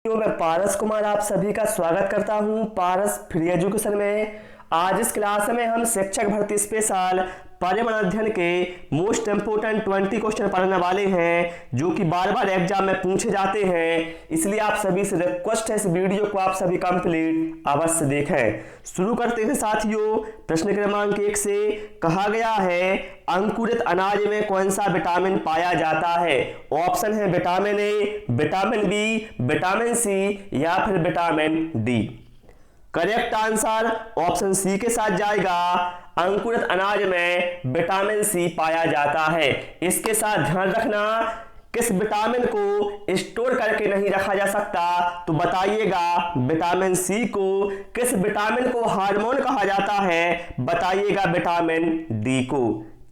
तो मैं पारस कुमार आप सभी का स्वागत करता हूं पारस फ्री एजुकेशन में। आज इस क्लास में हम शिक्षक भर्ती स्पेशल पर्यावरण अध्ययन के मोस्ट इंपोर्टेंट 20 क्वेश्चन पढ़ने वाले हैं जो कि बार बार एग्जाम में पूछे जाते हैं। इसलिए आप सभी से रिक्वेस्ट है इस वीडियो को आप सभी कंप्लीट अवश्य देखें। शुरू करते हैं साथियों। प्रश्न क्रमांक 1 से कहा गया है अंकुरित अनाज में कौन सा विटामिन पाया जाता है। ऑप्शन है vitamin A, vitamin B, vitamin C या फिर vitamin D. Correct answer option C के साथ जाएगा। अंकुरित अनाज में विटामिन सी पाया जाता है। इसके साथ ध्यान रखना किस विटामिन को स्टोर करके नहीं रखा जा सकता, तो बताइएगा विटामिन सी को। किस विटामिन को हार्मोन कहा जाता है, बताइएगा विटामिन डी को।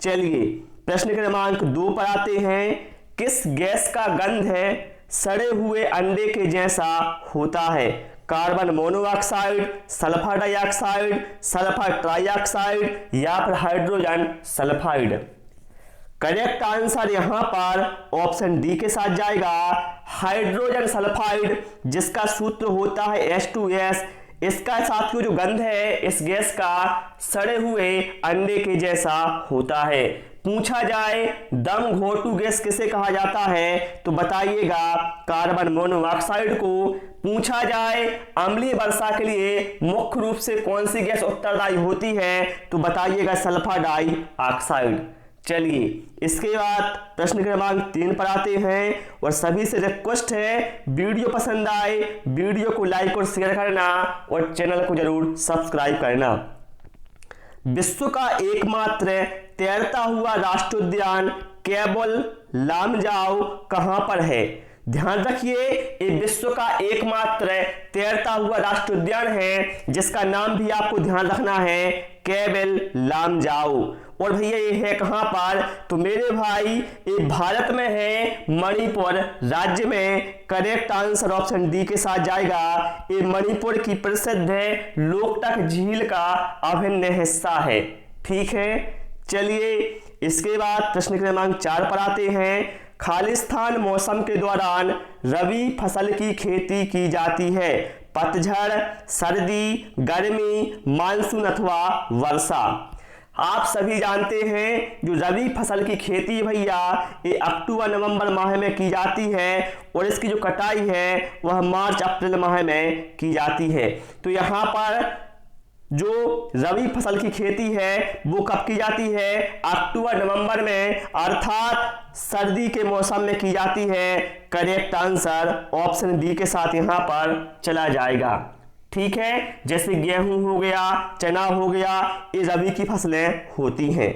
चलिए प्रश्न क्रमांक 2 पर आते हैं। किस गैस का गंध है सड़े हुए अंडे के जैसा होता है। Carbon monoxide, sulphur dioxide, sulphur trioxide या फिर हाइड्रोजन सल्फाइड। करेक्ट आंसर यहां पर ऑप्शन डी के साथ जाएगा। हाइड्रोजन सल्फाइड जिसका सूत्र होता है H2S। इसका साथियों जो गंध है इस गैस का सड़े हुए अंडे के जैसा होता है। पूछा जाए दम घोटू गैस किसे कहा जाता है, तो बताइएगा कार्बन मोनोऑक्साइड को। पूछा जाए अम्लीय वर्षा के लिए मुख्य रूप से कौन सी गैस उत्तरदायी होती है, तो बताइएगा सल्फर डाइऑक्साइड। चलिए इसके बाद प्रश्न क्रमांक 3 पर आते हैं और सभी से रिक्वेस्ट है वीडियो पसंद आए वीडियो को लाइक और शेयर करना और चैनल को जरूर सब्सक्राइब करना। विश्व का एकमात्र तैरता हुआ राष्ट्रोद्यान केबल लामजाओ कहां पर है। ध्यान रखिए ये विश्व का एकमात्र तैरता हुआ राष्ट्रोद्यान है जिसका नाम भी आपको ध्यान रखना है केबल लामजाओ। और भैया ये है कहां पर, तो मेरे भाई ये भारत में है मणिपुर राज्य में। करेक्ट आंसर ऑप्शन डी के साथ जाएगा। ये मणिपुर की प्रसिद्ध लोकटक झील का अभिन्न हिस्सा है। ठीक है चलिए इसके बाद प्रश्न क्रमांक 4 पर आते हैं। खालिस्तान मौसम के दौरान रबी फसल की खेती की जाती है। पतझड़, सर्दी, गर्मी, मानसून अथवा वर्षा। आप सभी जानते हैं जो रबी फसल की खेती भैया ये अक्टूबर नवंबर माह में की जाती है और इसकी जो कटाई है वह मार्च अप्रैल माह में की जाती है। तो यहाँ पर जो रबी फसल की खेती है वो कब की जाती है, अक्टूबर नवंबर में अर्थात सर्दी के मौसम में की जाती है। करेक्ट आंसर ऑप्शन बी के साथ यहाँ पर चला जाएगा। ठीक है जैसे गेहूं हो गया, चना हो गया, ये रबी की फसलें होती हैं।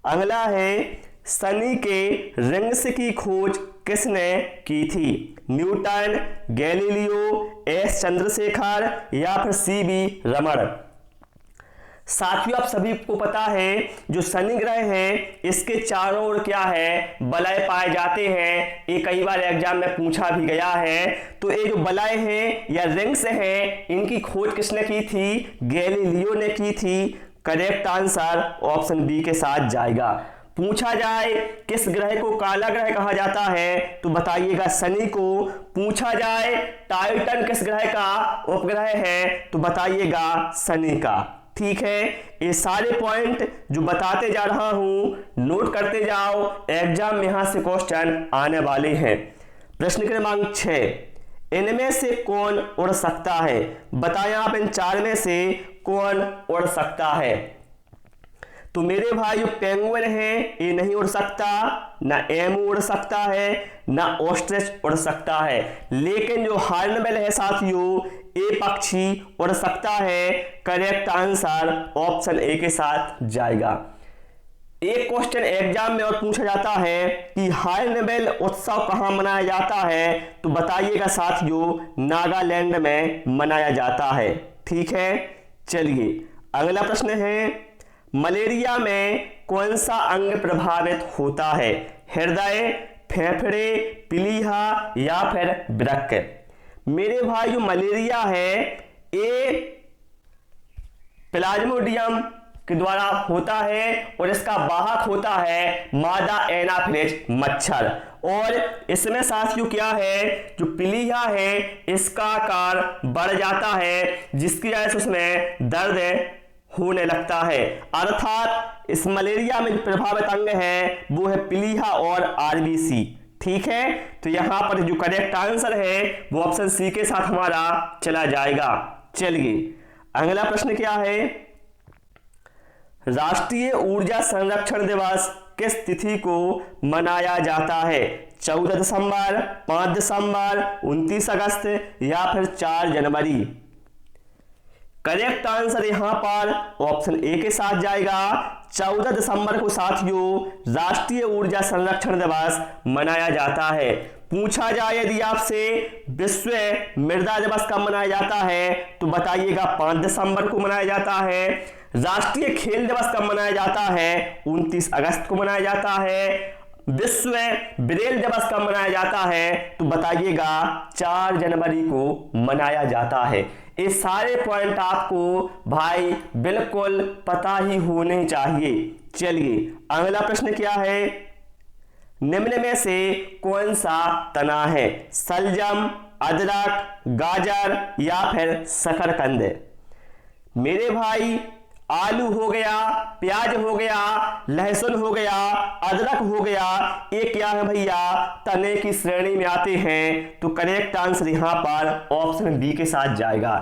अगला है शनि के रिंग्स की खोज किसने की थी। न्यूटन, गैलीलियो, एस चंद्रशेखर या फिर सीवी रमन। साथियों आप सभी को पता है जो शनि ग्रह है इसके चारों ओर क्या है, वलय पाए जाते हैं। ये कई बार एग्जाम में पूछा भी गया है। तो ये जो वलय है या रिंग्स है इनकी खोज किसने की थी, गैलीलियो ने की थी। करेक्ट आंसर ऑप्शन बी के साथ जाएगा। पूछा जाए किस ग्रह को काला ग्रह कहा जाता है, तो बताइएगा शनि को। पूछा जाए टाइटन किस ग्रह का उपग्रह है, तो बताइएगा शनि का। ठीक है ये सारे पॉइंट जो बताते जा रहा हूं नोट करते जाओ, एग्जाम में यहां से क्वेश्चन आने वाले हैं। प्रश्न क्रमांक 6 इनमें से कौन उड़ सकता है। बताएं आप इन 4 में से कौन उड़ सकता है। तो मेरे भाई जो पेंगुइन है ये नहीं उड़ सकता, ना एमू उड़ सकता है, ना ऑस्ट्रिच उड़ सकता है। लेकिन जो हॉर्नबिल है साथियों ये पक्षी उड़ सकता है। करेक्ट आंसर ऑप्शन ए के साथ जाएगा। एक क्वेश्चन एग्जाम में और पूछा जाता है कि हॉर्नबिल उत्सव कहां मनाया जाता है, तो बताइएगा साथियों नागालैंड में मनाया जाता है। ठीक है चलिए अगला प्रश्न है मलेरिया में कौन सा अंग प्रभावित होता है। हृदय, फेफड़े, प्लीहा या फिर वृक्क। मेरे भाई जो मलेरिया है ये प्लाज्मोडियम के द्वारा होता है और इसका वाहक होता है मादा एनाफिलिज मच्छर। और इसमें साथियों क्या है, जो पीलिया है इसका आकार बढ़ जाता है, जिसकी वजह से उसमें दर्द होने लगता है। अर्थात इस मलेरिया में जो प्रभावित अंग है वो है पीलिया और आरबीसी। ठीक है, तो यहां पर जो करेक्ट आंसर है वो ऑप्शन सी के साथ हमारा चला जाएगा। चलिए अगला प्रश्न क्या है, राष्ट्रीय ऊर्जा संरक्षण दिवस किस तिथि को मनाया जाता है? 14 दिसंबर, 5 दिसंबर, 29 अगस्त या फिर 4 जनवरी? करेक्ट आंसर यहां पर ऑप्शन ए के साथ जाएगा। 14 दिसंबर को साथियों राष्ट्रीय ऊर्जा संरक्षण दिवस मनाया जाता है। पूछा जाए यदि आपसे विश्व मृदा दिवस कब मनाया जाता है तो बताइएगा 5 दिसंबर को मनाया जाता है। राष्ट्रीय खेल दिवस कब मनाया जाता है? 29 अगस्त को मनाया जाता है। विश्व ब्रेल दिवस कब मनाया जाता है तो बताइएगा 4 जनवरी को मनाया जाता है। ये सारे पॉइंट आपको भाई बिल्कुल पता ही होने चाहिए। चलिए अगला प्रश्न क्या है, निम्न में से कौन सा तना है? सलजम, अदरक, गाजर या फिर शकरकंद? मेरे भाई आलू हो गया, प्याज हो गया, लहसुन हो गया, अदरक हो गया, ये क्या है भैया? तने की श्रेणी में आते हैं। तो करेक्ट आंसर यहां पर ऑप्शन बी के साथ जाएगा।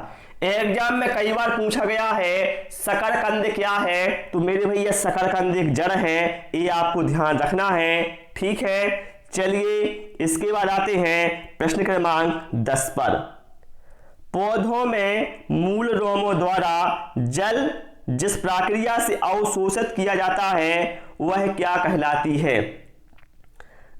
एग्जाम में कई बार पूछा गया है शकरकंद क्या है, तो मेरे भैया शकरकंद एक जड़ है, ये आपको ध्यान रखना है। ठीक है, चलिए इसके बाद आते हैं प्रश्न क्रमांक 10 पर। पौधों में मूल रोमों द्वारा जल जिस प्रक्रिया से अवशोषित किया जाता है वह क्या कहलाती है?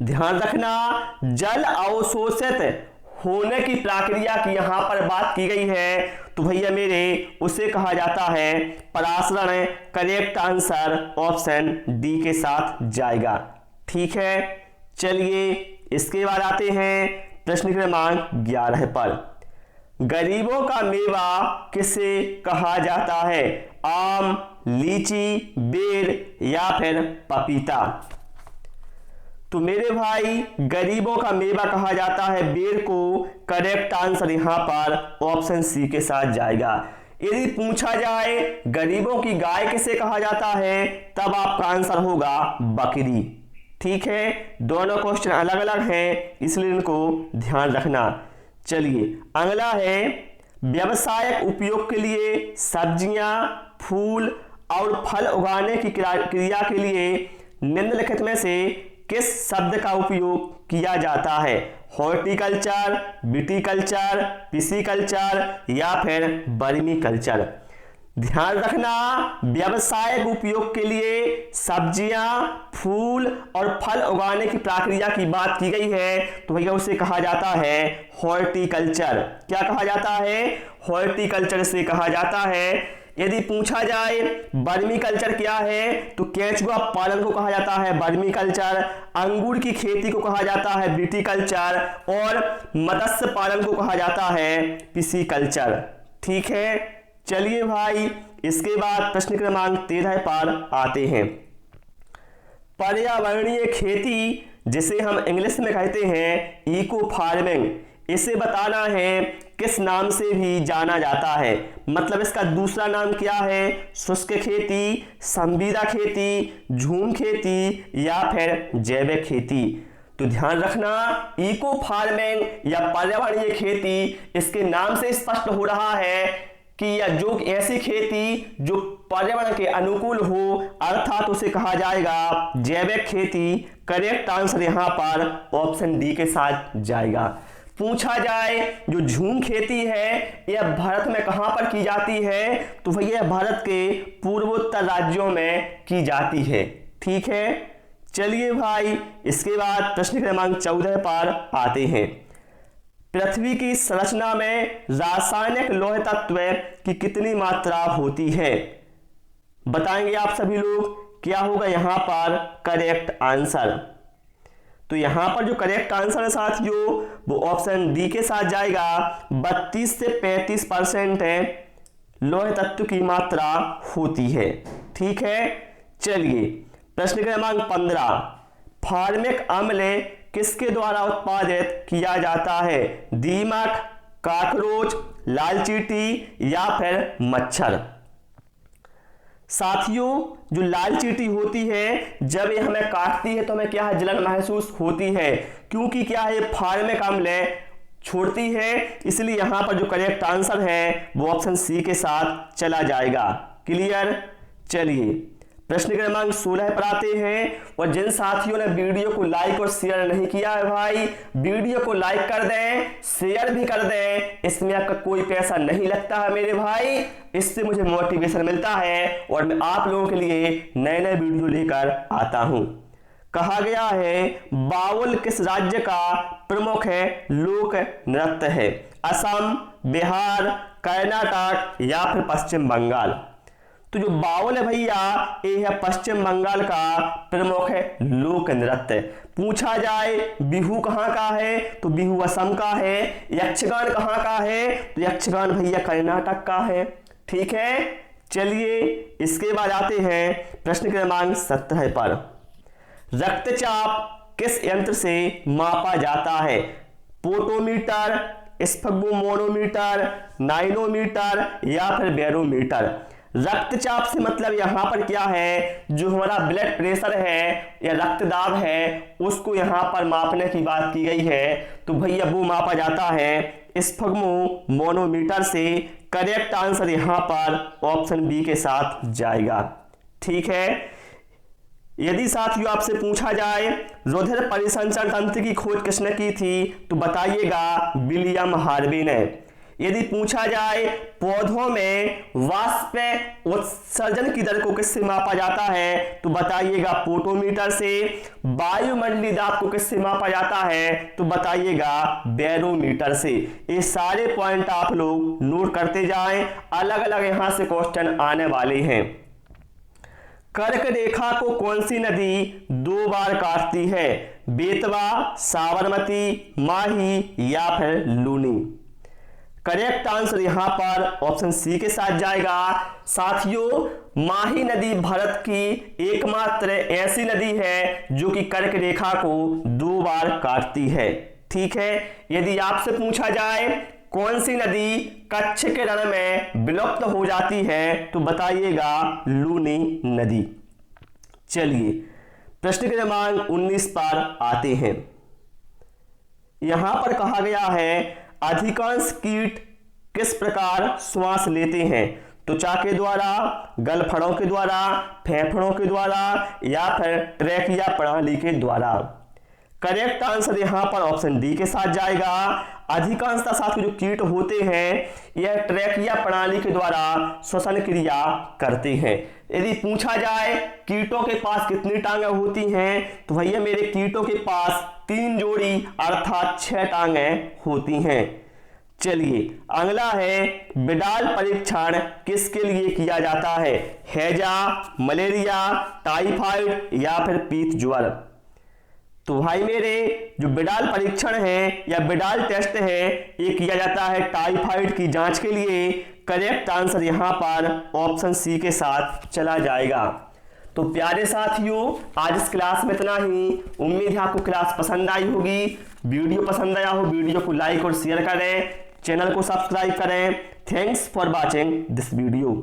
ध्यान रखना, जल अवशोषित होने की प्रक्रिया की यहां पर बात की गई है, तो भैया मेरे उसे कहा जाता है परासरण। करेक्ट आंसर ऑप्शन डी के साथ जाएगा। ठीक है, चलिए इसके बाद आते हैं प्रश्न क्रमांक 11 पर। गरीबों का मेवा किसे कहा जाता है? आम, लीची, बेर या फिर पपीता? तो मेरे भाई गरीबों का मेवा कहा जाता है बेर को। करेक्ट आंसर यहां पर ऑप्शन सी के साथ जाएगा। यदि पूछा जाए गरीबों की गाय किसे कहा जाता है तब आपका आंसर होगा बकरी। ठीक है, दोनों क्वेश्चन अलग अलग हैं इसलिए इनको ध्यान रखना। चलिए अगला है, व्यवसायिक उपयोग के लिए सब्जियां, फूल और फल उगाने की क्रिया के लिए निम्नलिखित में से किस शब्द का उपयोग किया जाता है? हॉर्टिकल्चर, विटीकल्चर, पिसीकल्चर या फिर वर्मीकल्चर? ध्यान रखना, व्यवसायिक उपयोग के लिए सब्जियां, फूल और फल उगाने की प्रक्रिया की बात की गई है, तो भैया उसे कहा जाता है हॉर्टिकल्चर। क्या कहा जाता है? हॉर्टिकल्चर से कहा जाता है। यदि पूछा जाए वर्मीकल्चर क्या है तो केंचुआ पालन को कहा जाता है वर्मीकल्चर, अंगूर की खेती को कहा जाता है विटीकल्चर और मत्स्य पालन को कहा जाता है पिसीकल्चर। ठीक है, चलिए भाई इसके बाद प्रश्न क्रमांक 13 पर आते हैं। पर्यावरणीय खेती जिसे हम इंग्लिश में कहते हैं इको फार्मिंग, इसे बताना है किस नाम से भी जाना जाता है? मतलब इसका दूसरा नाम क्या है? शुष्क खेती, संविदा खेती, झूम खेती या फिर जैविक खेती? तो ध्यान रखना, इको फार्मिंग या पर्यावरणीय खेती इसके नाम से स्पष्ट हो रहा है कि यह जो ऐसी खेती जो पर्यावरण के अनुकूल हो, अर्थात उसे कहा जाएगा जैविक खेती। करेक्ट आंसर यहां पर ऑप्शन डी के साथ जाएगा। पूछा जाए जो झूम खेती है यह भारत में कहां पर की जाती है तो भैया भारत के पूर्वोत्तर राज्यों में की जाती है। ठीक है, चलिए भाई इसके बाद प्रश्न क्रमांक 14 पर आते हैं। पृथ्वी की संरचना में रासायनिक लौह तत्व की कितनी मात्रा होती है? बताएंगे आप सभी लोग, क्या होगा यहां पर करेक्ट आंसर? तो यहां पर जो करेक्ट आंसर है साथियों वो ऑप्शन डी के साथ जाएगा। 32 से 35% लौह तत्व की मात्रा होती है। ठीक है, चलिए प्रश्न क्रमांक 15, फार्मिक अम्ल किसके द्वारा उत्पादित किया जाता है? दीमक, काकरोच, लाल चींटी या फिर मच्छर। साथियों, जो लाल चींटी होती है जब ये हमें काटती है तो हमें क्या है, जलन महसूस होती है, क्योंकि क्या है, फार्मिक अम्ल छोड़ती है, इसलिए यहां पर जो करेक्ट आंसर है वो ऑप्शन सी के साथ चला जाएगा। क्लियर। चलिए प्रश्न क्रमांक 16 पर आते हैं, और जिन साथियों ने वीडियो को लाइक और शेयर नहीं किया है भाई, वीडियो को लाइक कर दें, शेयर भी कर दें, इसमें आपका कोई पैसा नहीं लगता है मेरे भाई, इससे मुझे मोटिवेशन मिलता है और मैं आप लोगों के लिए नए नए वीडियो लेकर आता हूं। कहा गया है बाउल किस राज्य का प्रमुख लोक नृत्य है? असम, बिहार, कर्नाटक या फिर पश्चिम बंगाल। तो जो बाउल है भैया, ये है पश्चिम बंगाल का प्रमुख लोक नृत्य। पूछा जाए बिहू कहाँ का है, तो बिहू असम का है। यक्षगान कहाँ का है, तो यक्षगान भैया कर्नाटक का है। ठीक है, चलिए इसके बाद आते हैं प्रश्न क्रमांक 17 पर। रक्तचाप किस यंत्र से मापा जाता है? पोटोमीटर, स्फग्मोमोनोमीटर, नाइनोमीटर या फिर बैरोमीटर। रक्तचाप से मतलब यहां पर क्या है, जो हमारा ब्लड प्रेशर है या रक्तदाब है उसको यहां पर मापने की बात की गई है, तो भैया वो मापा जाता है स्फग्मोमोनोमीटर से। करेक्ट आंसर यहां पर ऑप्शन बी के साथ जाएगा। ठीक है, यदि साथियों आपसे पूछा जाए रुधिर परिसंचरण तंत्र की खोज किसने की थी, तो बताइएगा विलियम हार्वे ने। यदि पूछा जाए पौधों में वाष्प उत्सर्जन की दर को किससे मापा जाता है, तो बताइएगा पोटोमीटर से। वायुमंडलीय दाब को किससे मापा जाता है, तो बताइएगा बैरोमीटर से। ये सारे पॉइंट आप लोग नोट करते जाएं, अलग अलग यहां से क्वेश्चन आने वाले हैं। कर्क रेखा को कौन सी नदी 2 बार काटती है? बेतवा, साबरमती, माही या फिर लूनी। करेक्ट आंसर यहां पर ऑप्शन सी के साथ जाएगा। साथियों, माही नदी भारत की एकमात्र ऐसी नदी है जो कि कर्क रेखा को 2 बार काटती है। ठीक है, यदि आपसे पूछा जाए कौन सी नदी कच्छ के रण में विलुप्त हो जाती है, तो बताइएगा लूनी नदी। चलिए प्रश्न क्रमांक 19 पर आते हैं। यहां पर कहा गया है अधिकांश कीट किस प्रकार श्वास लेते हैं? त्वचा के द्वारा, गलफड़ों के द्वारा, फेफड़ों के द्वारा या फिर ट्रैकिया प्रणाली के द्वारा। करेक्ट आंसर यहां पर ऑप्शन डी के साथ जाएगा। अधिकांशतः साथियों जो कीट होते हैं यह ट्रैकिया प्रणाली के द्वारा श्वसन क्रिया करते हैं। यदि पूछा जाए कीटों के पास कितनी टांगें होती हैं, तो भैया मेरे कीटों के पास 3 जोड़ी अर्थात 6 टांगें होती हैं। चलिए अगला है बिडाल परीक्षण किसके लिए किया जाता है? हैजा, मलेरिया, टाइफाइड या फिर पीत ज्वर। तो भाई मेरे जो बिडाल परीक्षण है या बिडाल टेस्ट है ये किया जाता है टाइफाइड की जांच के लिए। करेक्ट आंसर यहां पर ऑप्शन सी के साथ चला जाएगा। तो प्यारे साथियों, आज इस क्लास में इतना ही। उम्मीद है आपको क्लास पसंद आई होगी। वीडियो पसंद आया हो वीडियो को लाइक और शेयर करें, चैनल को सब्सक्राइब करें। Thanks for watching this video.